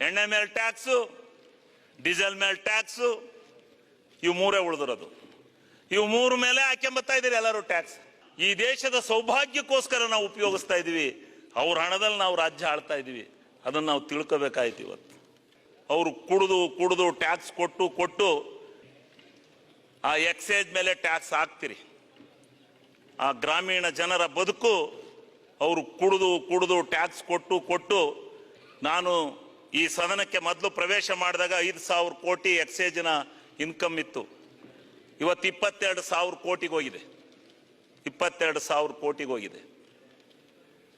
ಎಣ್ಣೆ ಮೇಲೆ tax, diesel ಮೇಲೆ ಟ್ಯಾಕ್ಸು, ಇವು ಮೂರೇ ಉಳಿದಿರೋದು. ಇವು ಮೂರು ಮೇಲೆ ಹಾಕೊಂಬತ್ತಾ ಇದ್ದೀರಿ ಎಲ್ಲರೂ ಟ್ಯಾಕ್ಸ್. ಈ ದೇಶದ ಸೌಭಾಗ್ಯಕ್ಕೋಸ್ಕರ ನಾವು ಉಪಯೋಗಿಸ್ತಾ ಇದೀವಿ. ಅವ್ರ ಹಣದಲ್ಲಿ ನಾವು ರಾಜ್ಯ ಆಳ್ತಾ ಇದೀವಿ. ಅದನ್ನು ನಾವು ತಿಳ್ಕೋಬೇಕಾಯ್ತು ಇವತ್ತು. ಅವರು ಕುಡಿದು ಟ್ಯಾಕ್ಸ್ ಕೊಟ್ಟು ಆ ಎಕ್ಸೈಜ್ ಮೇಲೆ ಟ್ಯಾಕ್ಸ್ ಹಾಕ್ತಿರಿ. ಆ ಗ್ರಾಮೀಣ ಜನರ ಬದುಕು ಅವರು ಕುಡಿದು ಟ್ಯಾಕ್ಸ್ ಕೊಟ್ಟು ನಾನು ಈ ಸದನಕ್ಕೆ ಮೊದಲು ಪ್ರವೇಶ ಮಾಡಿದಾಗ 5,000 ಕೋಟಿ ಎಕ್ಸೈಜ್ನ ಇನ್ಕಮ್ ಇತ್ತು. ಇವತ್ತು 22,000 ಕೋಟಿಗೆ ಹೋಗಿದೆ. 22,000 ಕೋಟಿಗೆ ಹೋಗಿದೆ.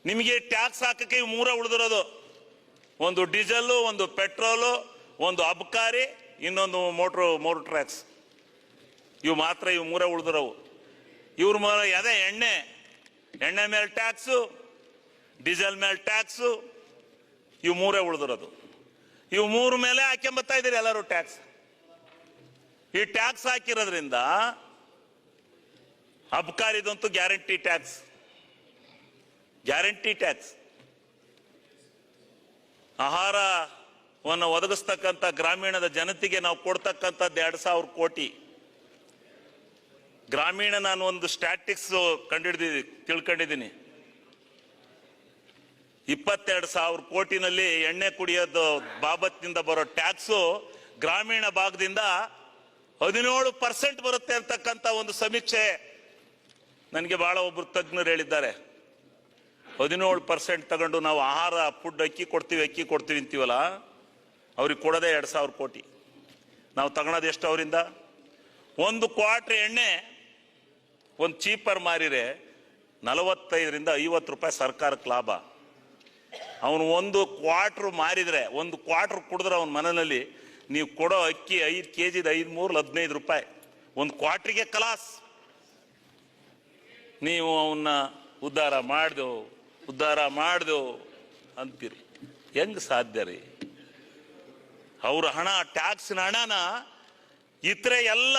ನಿಮಗೆ ಟ್ಯಾಕ್ಸ್ ಹಾಕಕ್ಕೆ ಇವು ಮೂರ ಉಳಿದಿರೋದು. ಒಂದು ಡೀಸೆಲ್ಲು, ಒಂದು ಪೆಟ್ರೋಲು, ಒಂದು ಅಬ್ಕಾರಿ, ಇನ್ನೊಂದು ಮೋಟರ್ ಟ್ಯಾಕ್ಸ್. ಇವು ಮಾತ್ರ, ಇವು ಮೂರ ಉಳಿದಿರೋವು. ಇವ್ರ ಮೇಲೆ ಅದೇ ಎಣ್ಣೆ ಮೇಲೆ ಟ್ಯಾಕ್ಸು, ಡೀಸೆಲ್ ಮೇಲೆ ಟ್ಯಾಕ್ಸು, ಇವು ಮೂರೇ ಉಳಿದಿರೋದು. ಇವು ಮೂರು ಮೇಲೆ ಹಾಕೊಂಬತ್ತಾ ಇದ್ದೀರಿ ಎಲ್ಲರೂ ಟ್ಯಾಕ್ಸ್. ಈ ಟ್ಯಾಕ್ಸ್ ಹಾಕಿರೋದ್ರಿಂದ ಅಬ್ಕಾರಿದಂತೂ ಗ್ಯಾರಂಟಿ ಟ್ಯಾಕ್ಸ್. ಆಹಾರವನ್ನು ಒದಗಿಸ್ತಕ್ಕಂಥ ಗ್ರಾಮೀಣದ ಜನತೆಗೆ ನಾವು ಕೊಡ್ತಕ್ಕಂಥದ್ದು 2,000 ಕೋಟಿ. ಗ್ರಾಮೀಣ ನಾನು ಒಂದು ಸ್ಟ್ಯಾಟಿಕ್ಸ್ ತಿಳ್ಕೊಂಡಿದ್ದೀನಿ. 22,000 ಕೋಟಿನಲ್ಲಿ ಎಣ್ಣೆ ಕುಡಿಯೋದು ಬಾಬತ್ನಿಂದ ಬರೋ ಟ್ಯಾಕ್ಸು ಗ್ರಾಮೀಣ ಭಾಗದಿಂದ 17% ಬರುತ್ತೆ ಅಂತಕ್ಕಂಥ ಒಂದು ಸಮೀಕ್ಷೆ ನನಗೆ ಬಹಳ ಒಬ್ರು ತಜ್ಞರು ಹೇಳಿದ್ದಾರೆ. 17% ತಗೊಂಡು ನಾವು ಆಹಾರ ಅಕ್ಕಿ ಕೊಡ್ತೀವಿ ಅಂತೀವಲ್ಲ, ಅವ್ರಿಗೆ ಕೊಡೋದೇ 2,000 ಕೋಟಿ. ನಾವು ತಗೊಳೋದು ಎಷ್ಟು ಅವರಿಂದ? 1 ಕ್ವಾರ್ಟರ್ ಎಣ್ಣೆ ಒಂದು ಚೀಪರ್ ಮಾರಿರೆ 45ರಿಂದ 50 ರೂಪಾಯಿ ಸರ್ಕಾರಕ್ಕೆ ಲಾಭ. ಅವನು 1 ಕ್ವಾರ್ಟರ್ ಮಾರಿದ್ರೆ, 1 ಕ್ವಾರ್ಟರ್ ಕುಡಿದ್ರೆ ಅವನ ಮನೆಯಲ್ಲಿ ನೀವು ಕೊಡೋ ಅಕ್ಕಿ 5 kg 15 ರೂಪಾಯಿ. 1 ಕ್ವಾರ್ಟ್ರಿಗೆ ಕಲಾಸ್. ನೀವು ಅವನ್ನ ಉದ್ಧಾರ ಮಾಡ್ದು ಅಂತೀರಿ. ಹೆಂಗ್ ಸಾಧ್ಯ ರೀ? ಅವ್ರ ಹಣ, ಟ್ಯಾಕ್ಸ್ನ ಹಣನ ಇತರೆ ಎಲ್ಲ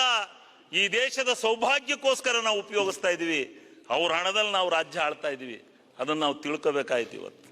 ಈ ದೇಶದ ಸೌಭಾಗ್ಯಕ್ಕೋಸ್ಕರ ನಾವು ಉಪಯೋಗಿಸ್ತಾ ಇದೀವಿ. ಅವ್ರ ಹಣದಲ್ಲಿ ನಾವು ರಾಜ್ಯ ಆಳ್ತಾ ಇದೀವಿ. ಅದನ್ನು ನಾವು ತಿಳ್ಕೋಬೇಕಾಯ್ತು ಇವತ್ತು.